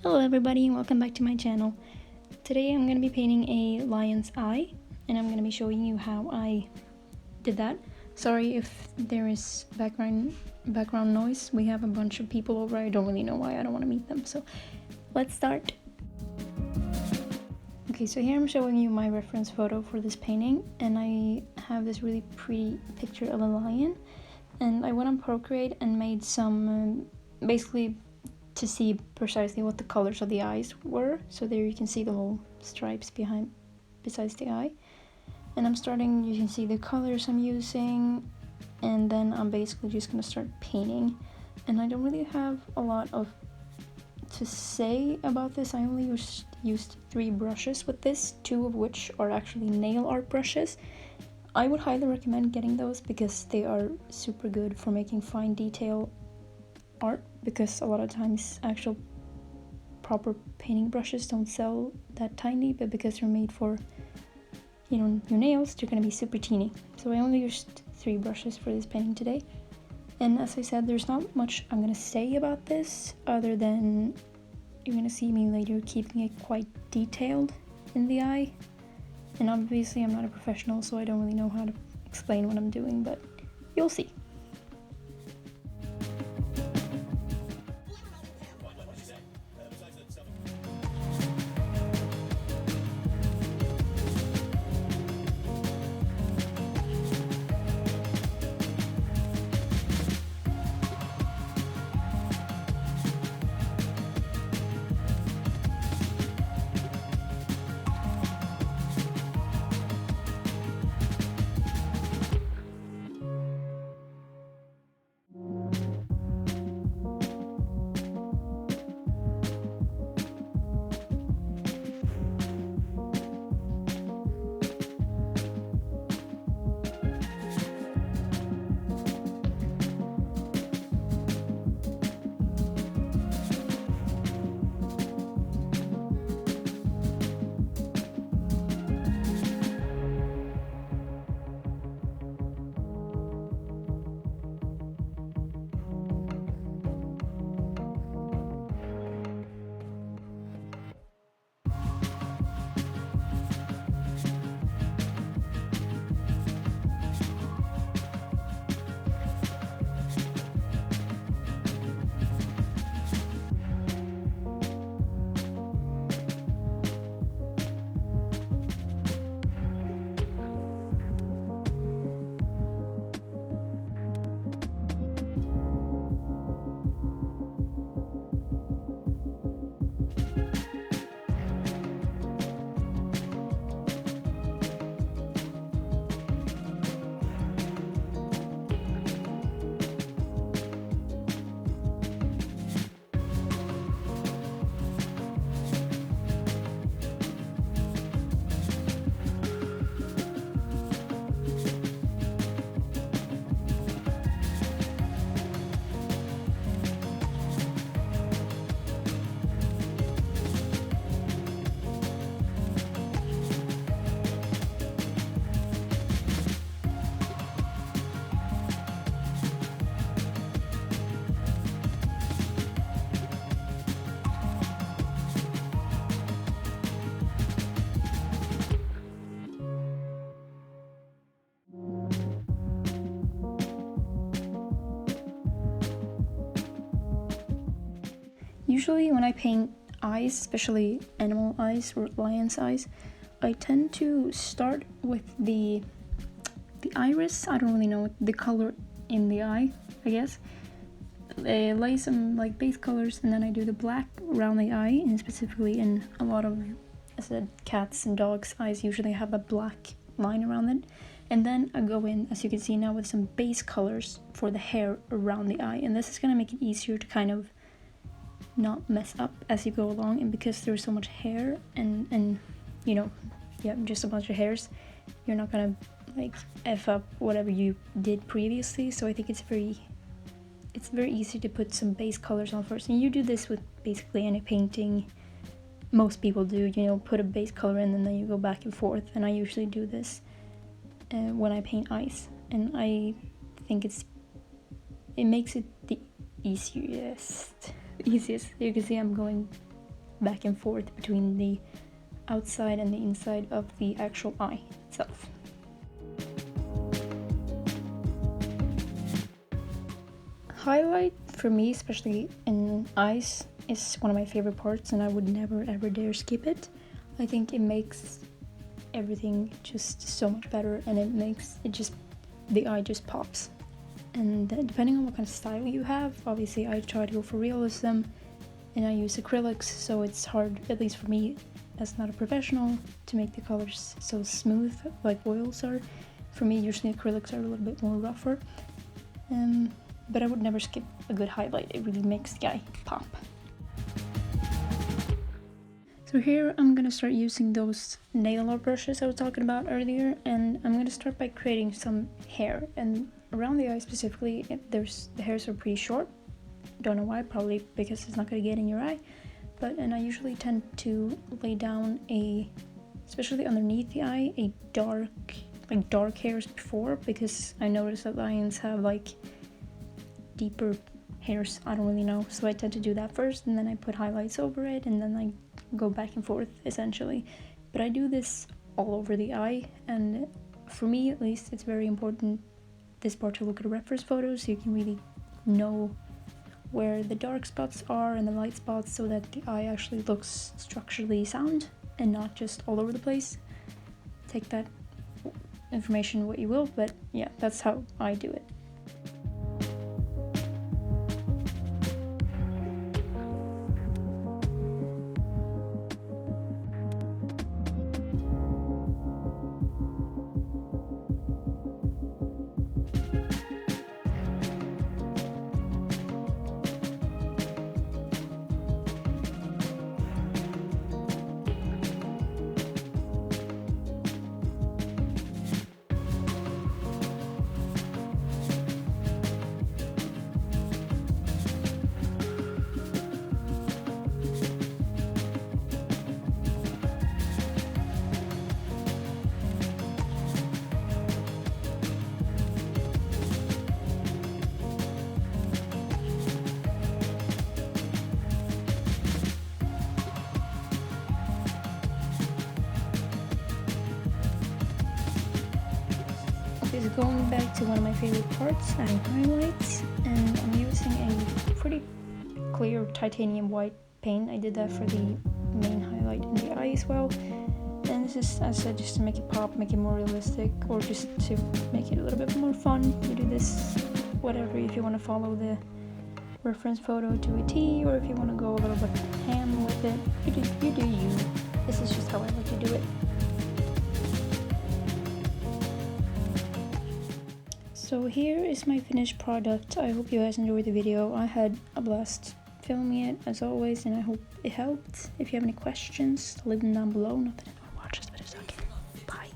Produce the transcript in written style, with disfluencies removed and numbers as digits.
Hello everybody and welcome back to my channel. Today I'm going to be painting a lion's eye and I'm going to be showing you how I did that. Sorry if there is background noise. We have a bunch of people over. I don't really know why. I don't want to meet them. So let's start. Okay, so here I'm showing you my reference photo for this painting and I have this really pretty picture of a lion, and I went on Procreate and made some basically to see precisely what the colors of the eyes were. So there you can see the little stripes besides the eye. And I'm starting, you can see the colors I'm using, and then I'm basically just gonna start painting. And I don't really have a lot to say about this. I only used 3 brushes with this, 2 of which are actually nail art brushes. I would highly recommend getting those because they are super good for making fine detail art, because a lot of times actual proper painting brushes don't sell that tiny, but because they're made for, your nails, they're gonna be super teeny. So I only used 3 brushes for this painting today. And as I said, there's not much I'm gonna say about this other than you're gonna see me later keeping it quite detailed in the eye. And obviously I'm not a professional, so I don't really know how to explain what I'm doing, but you'll see. Usually when I paint eyes, especially animal eyes or lion's eyes, I tend to start with the iris. I don't really know the color in the eye, I guess. I lay some like base colors and then I do the black around the eye, and specifically in a lot of, as I said, cats and dogs' eyes usually have a black line around it. And then I go in, as you can see now, with some base colors for the hair around the eye, and this is gonna make it easier to kind of not mess up as you go along. And because there's so much hair and just a bunch of hairs, you're not gonna like f up whatever you did previously. So I think it's very easy to put some base colors on first, and you do this with basically any painting. Most people do, put a base color in and then you go back and forth, and I usually do this when I paint eyes, and I think it makes it the easiest. You can see I'm going back and forth between the outside and the inside of the actual eye itself. Highlight for me, especially in eyes, is one of my favorite parts, and I would never ever dare skip it. I think it makes everything just so much better, and it makes it just, the eye just pops. And depending on what kind of style you have, obviously I try to go for realism, and I use acrylics, so it's hard, at least for me as not a professional, to make the colors so smooth like oils are. For me, usually acrylics are a little bit more rougher. But I would never skip a good highlight. It really makes the eye pop. So here I'm gonna start using those nail art brushes I was talking about earlier, and I'm gonna start by creating some hair. And around the eye specifically, the hairs are pretty short. Don't know why, probably because it's not gonna get in your eye. And I usually tend to lay down especially underneath the eye, a dark hairs before, because I noticed that lions have like deeper hairs, I don't really know, so I tend to do that first, and then I put highlights over it, and then I go back and forth essentially. But I do this all over the eye, and for me at least, it's very important this part to look at a reference photo so you can really know where the dark spots are and the light spots, so that the eye actually looks structurally sound and not just all over the place. Take that information what you will, but yeah, that's how I do it. Is going back to one of my favorite parts, adding highlights, and I'm using a pretty clear titanium white paint. I did that for the main highlight in the eye as well, and this is, as I said, just to make it pop, make it more realistic, or just to make it a little bit more fun. You do this whatever, if you want to follow the reference photo to a T, or if you want to go a little bit ham with it, you do you. This is just how I like to do it. So here is my finished product. I hope you guys enjoyed the video. I had a blast filming it as always, and I hope it helped. If you have any questions, leave them down below. Not that anyone watches, but it's okay. Bye.